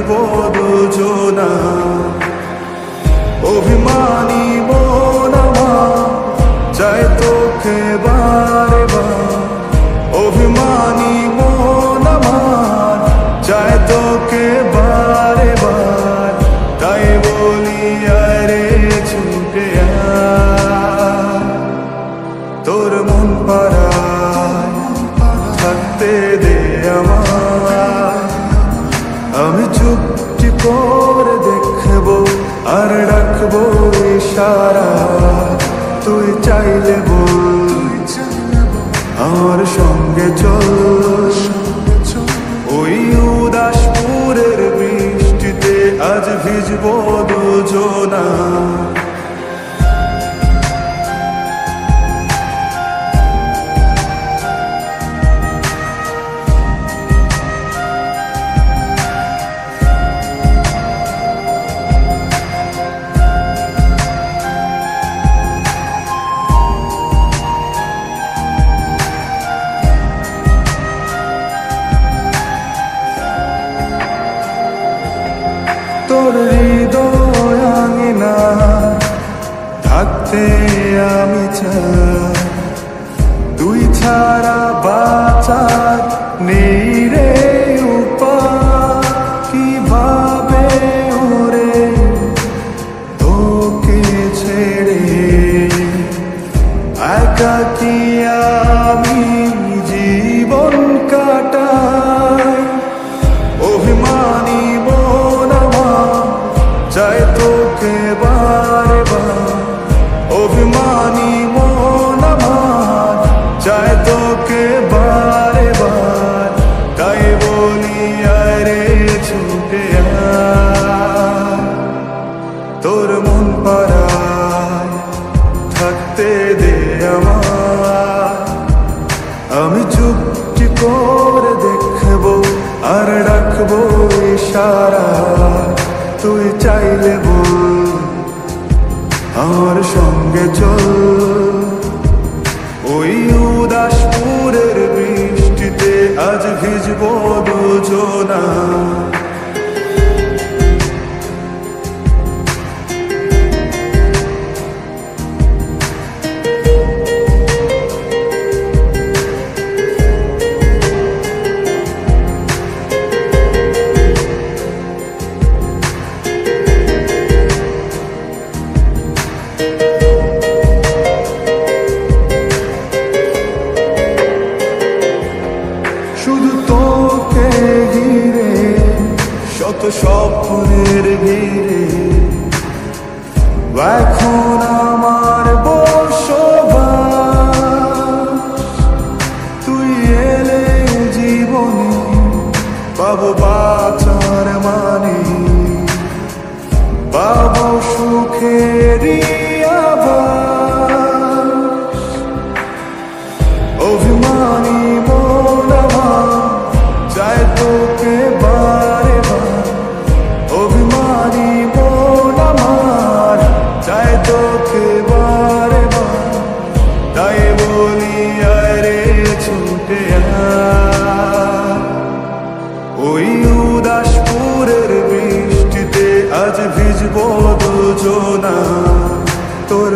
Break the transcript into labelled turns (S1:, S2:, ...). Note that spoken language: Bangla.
S1: ভিজবো দুজনা। অভিমানী মন আমার চায় তোকে বারে বার, অভিমানী মন আমার চায় তোকে বারে বার। তাই বলি আরে ছুটে আয়, তোর মন পাড়ায় থাকতে দে আমায়। আমি চুপটি করে দেখবো আর রাখবো ইশারা, তুই চাইলে বল আমার সঙ্গে চল। ওই উদাসপুরের বৃষ্টিতে আজ ভিজবো দুজনা। তোর হৃদয় আঙিনা থাকতে আমি চাই, তুই ছাড়া বাঁচার নেই রে উপায়। কিভাবে ওরে তোকে ছেড়ে একাকী আমি জীবন কাটাই। অভিমানী মন আমার চায় তোকে বারে বার, অভিমানী মন আমার চায় তোকে বারে বার। তাই বলি আরে ছুটে আয়, তোর মন পাড়ায় থাকতে দে আমায়। আমি চুপটি করে দেখবো আর রাখবো ইশারা, তুই চাইলে বল আমার সঙ্গে চল। ওই উদাসপুরের বৃষ্টিতে আজ ভিজবো দুজনা। শুধু তোকে ঘিরে শত স্বপ্নের ভিড়ে এখন আমার বসবাস। তুই এলে জীবনে পাবো বাঁচার মানে, পাবো সুখেরই আভাস। অভিমানী মন আমার চায় তোকে বারে বার, অভিমানী মন আমার চায় তোকে বারে বার। তাই বলি আরে ছুটে আয়, ওই উদাসপুরের বৃষ্টিতে আজ ভিজবো দুজনা। তোর